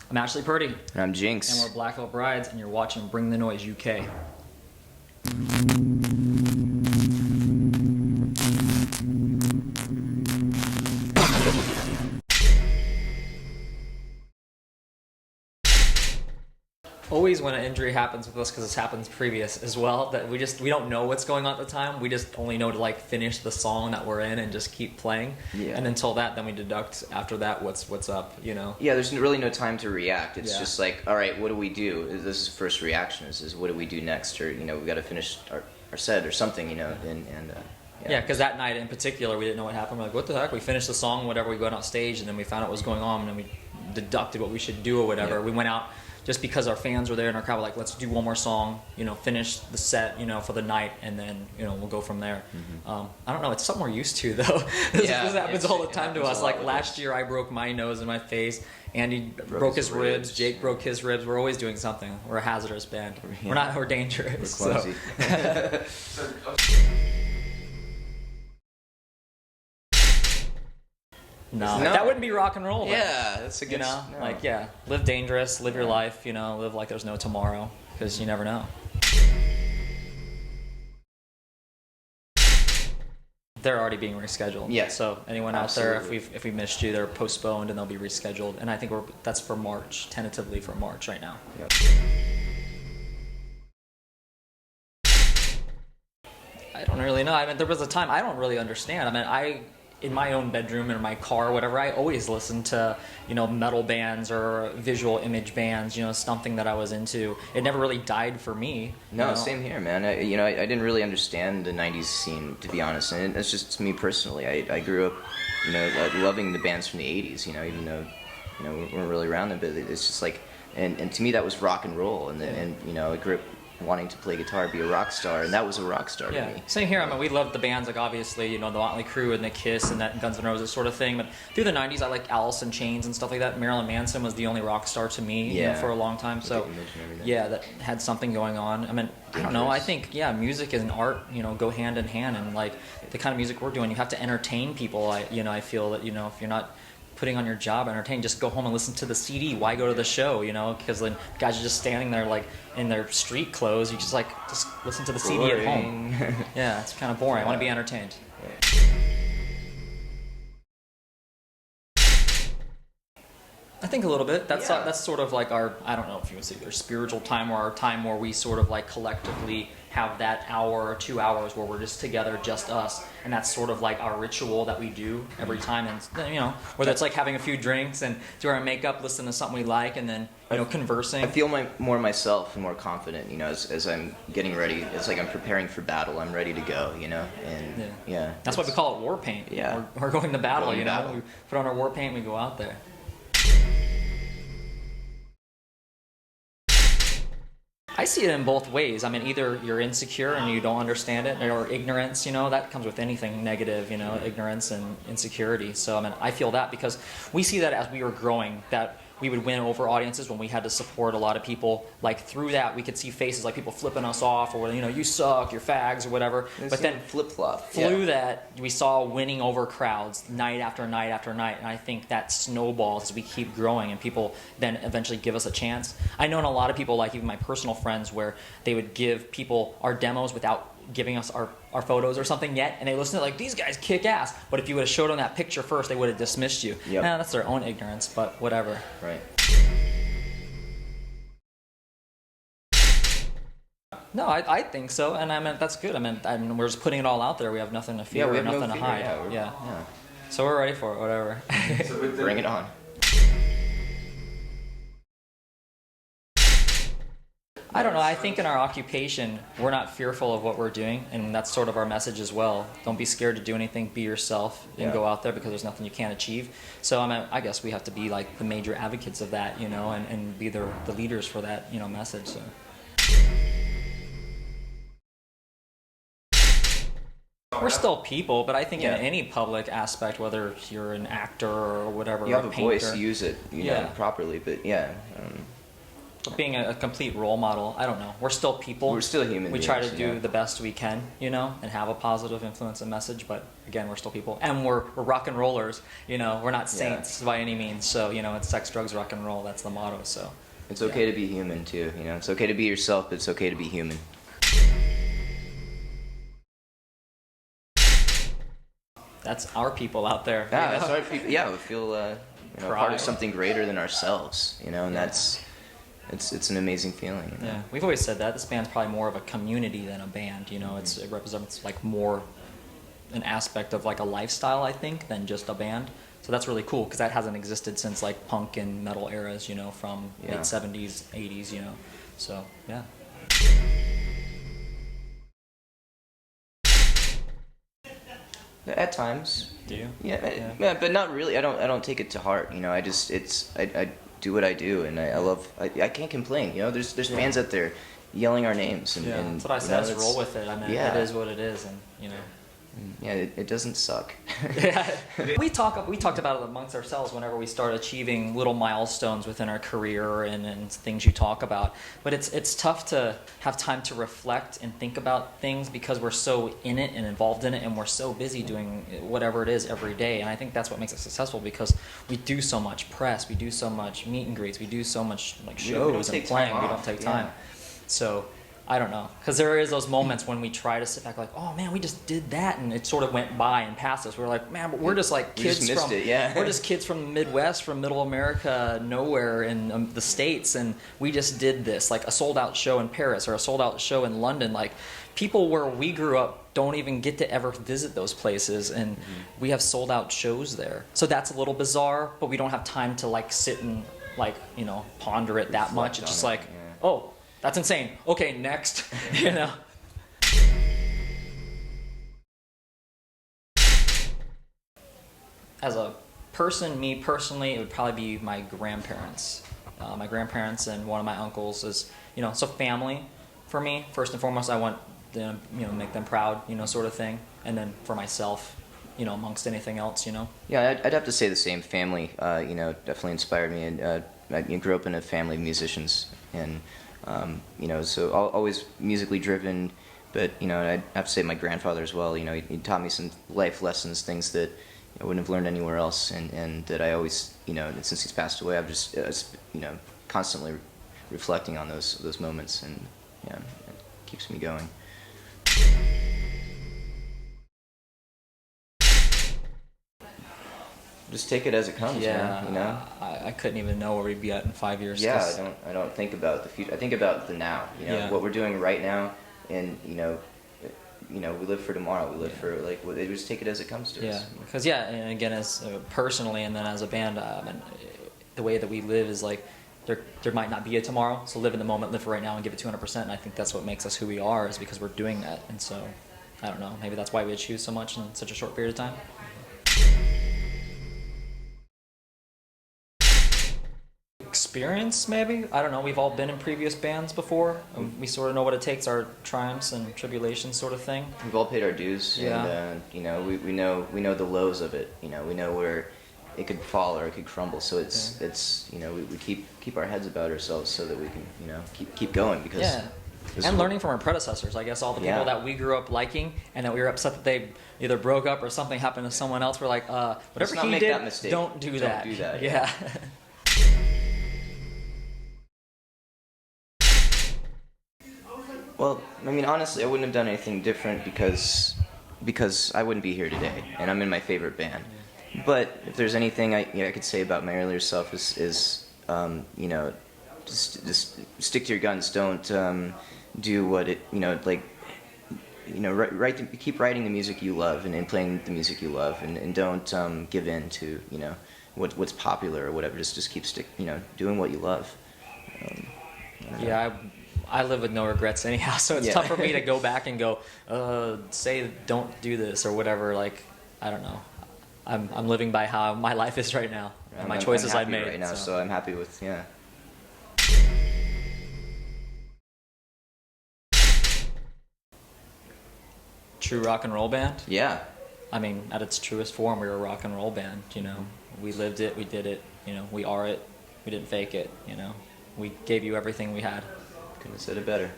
I'm Ashley Purdy. And I'm Jinx. And we're Black Belt Brides, and you're watching Bring the Noise UK. Always when an injury happens with us, because this happens previous as well, that we don't know what's going on at the time. We just only know to like finish the song that we're in and just keep playing. Yeah. And until that, then we deduct after that what's up, you know. Yeah, there's really no time to react. It's just like, all right, what do we do? This is first reaction. This is what do we do next? Or we got to finish our set or something, Yeah, because that night in particular, we didn't know what happened. We're like, what the heck? We finished the song, whatever. We went on stage, and then we found out what was going on, and then we deducted what we should do or whatever. Yeah. We went out just because our fans were there and our crowd were like, let's do one more song, finish the set, for the night, and then, we'll go from there. Mm-hmm. I don't know, it's something we're used to, though. This happens all the time to us. Like last year, I broke my nose and my face. Andy broke his ribs. Jake broke his ribs. We're always doing something. We're a hazardous band. Yeah. We're dangerous. We're clumsy. So. No, that wouldn't be rock and roll. Yeah, that's a good. Live dangerous, live your life. Live like there's no tomorrow, because you never know. They're already being rescheduled. Yeah. So anyone out there, if we missed you, they're postponed and they'll be rescheduled. And I think that's for March, tentatively for March right now. Yep. I don't really know. I mean, there was a time I don't really understand. I mean, in my own bedroom or my car or whatever, I always listened to, metal bands or visual image bands, something that I was into. It never really died for me. No, same here, man. I didn't really understand the 90s scene, to be honest. And that's just me personally. I grew up, loving the bands from the 80s, even though, we weren't really around them. But it's just like, and to me that was rock and roll. And I grew up wanting to play guitar, be a rock star, and that was a rock star to me. Same here. I mean, we loved the bands, like obviously, the Motley Crue and the Kiss and that Guns N' Roses sort of thing. But through the '90s, I liked Alice in Chains and stuff like that. Marilyn Manson was the only rock star to me, for a long time. So, that had something going on. I mean, I don't know. I think music and art, go hand in hand, and like the kind of music we're doing, you have to entertain people. I feel that if you're not putting on your job entertain, just go home and listen to the CD. Why go to the show? Because then guys are just standing there like in their street clothes. You just listen to the CD at home. Yeah, it's kind of boring. I want to be entertained. I think a little bit. That's sort of like our, I don't know if you would say their spiritual time, or our time where we sort of like collectively have that hour or 2 hours where we're just together, just us, and that's sort of like our ritual that we do every time. And whether it's like having a few drinks and do our makeup, listen to something we like, and then conversing. I feel more myself and more confident, as I'm getting ready. It's like I'm preparing for battle. I'm ready to go, and that's why we call it war paint. Yeah, we're going to battle. We put on our war paint, we go out there. I see it in both ways. I mean, either you're insecure and you don't understand it, or ignorance, that comes with anything negative, ignorance and insecurity. So, I mean, I feel that because we see that as we were growing, that we would win over audiences when we had to support a lot of people. Like, through that, we could see faces like people flipping us off, or, you suck, you're fags, or whatever. But then flip-flop. Through that, we saw winning over crowds night after night after night. And I think that snowballs as we keep growing, and people then eventually give us a chance. I know a lot of people, like even my personal friends, where they would give people our demos without giving us our photos or something yet, and they listen to like, these guys kick ass. But if you would have showed them that picture first, they would have dismissed you. Yep. That's their own ignorance, but whatever. Right. No, I think so, and I mean that's good. I mean we're just putting it all out there. We have nothing to fear, we have nothing no to fear. hide. Yeah. So we're ready for it. Whatever. Bring it on. I don't know. I think in our occupation, we're not fearful of what we're doing, and that's sort of our message as well. Don't be scared to do anything. Be yourself and go out there, because there's nothing you can't achieve. So I guess we have to be like the major advocates of that, and be the leaders for that, message. So. We're still people, but I think in any public aspect, whether you're an actor or whatever, you have a a painter, voice, use it, properly. But being a complete role model, I don't know. We're still people. We're still human We beings, try to do the best we can, you know, and have a positive influence and message. But again, we're still people, and we're rock and rollers. You know, we're not saints by any means. So you know, it's sex, drugs, rock and roll. That's the motto. So it's okay to be human too. You know, it's okay to be yourself, but it's okay to be human. That's our people out there. Yeah, that's our people. Yeah, we feel part of something greater than ourselves. You know, and it's an amazing feeling. You know? Yeah, we've always said that this band's probably more of a community than a band. You know, it represents like more an aspect of like a lifestyle, I think, than just a band. So that's really cool because that hasn't existed since like punk and metal eras. You know, from late '70s, '80s. You know, so yeah. At times. Do you? Yeah, but not really. I don't take it to heart. You know, I do what I do, and I can't complain. You know, there's bands out there yelling our names, and that's what I said. Just roll with it. I mean, it is what it is, and you know. Yeah, it doesn't suck. we talked about it amongst ourselves whenever we start achieving little milestones within our career and things you talk about. But it's tough to have time to reflect and think about things because we're so in it and involved in it, and we're so busy doing whatever it is every day. And I think that's what makes us successful because we do so much press, we do so much meet and greets, we do so much like shows and playing. We don't take time. So. I don't know, because there is those moments when we try to sit back like, oh man, we just did that, and it sort of went by and passed us. We're like, man, but we're just like kids we're just kids from the Midwest, from Middle America, nowhere in the States, and we just did this, like a sold out show in Paris or a sold out show in London. Like people where we grew up don't even get to ever visit those places, and we have sold out shows there. So that's a little bizarre, but we don't have time to like sit and like ponder it that much. It's just like, oh. That's insane. Okay, next. You know. As a person, me personally, it would probably be my grandparents. My grandparents and one of my uncles is, so family for me. First and foremost, I want to, make them proud, sort of thing. And then for myself, amongst anything else, Yeah, I'd have to say the same. Family, definitely inspired me. And I grew up in a family of musicians, and so always musically driven, but I'd have to say my grandfather as well. He taught me some life lessons, things that I wouldn't have learned anywhere else, and that I always, since he's passed away, I've just, constantly reflecting on those moments, and it keeps me going. Just take it as it comes, man, I couldn't even know where we'd be at in 5 years. Yeah, I don't think about the future. I think about the now. What we're doing right now, and we live for tomorrow. We live for we just take it as it comes to us. Yeah, because and again, as personally, and then as a band, and the way that we live is like there might not be a tomorrow. So live in the moment, live for right now, and give it 200%. And I think that's what makes us who we are, is because we're doing that. And so I don't know. Maybe that's why we achieve so much in such a short period of time. Experience, maybe. I don't know. We've all been in previous bands before. We sort of know what it takes, our triumphs and tribulations, sort of thing. We've all paid our dues, and we know the lows of it. We know where it could fall or it could crumble. So it's we keep our heads about ourselves so that we can keep going, because and learning from our predecessors. I guess all the people that we grew up liking and that we were upset that they either broke up or something happened to someone else. We're like, whatever he did, don't do that. Don't do that. Yeah. Well, I mean, honestly, I wouldn't have done anything different because I wouldn't be here today, and I'm in my favorite band. But if there's anything I could say about my earlier self is just stick to your guns. Don't do what it keep writing the music you love and playing the music you love, and don't give in to what's popular or whatever. Just keep doing what you love. I live with no regrets anyhow, so it's tough for me to go back and go, say don't do this or whatever. Like, I don't know. I'm living by how my life is right now, and my choices I've made right now. So I'm happy with True rock and roll band. Yeah. I mean, at its truest form, we were a rock and roll band. We lived it, we did it. We are it. We didn't fake it. we gave you everything we had. Couldn't have said it better.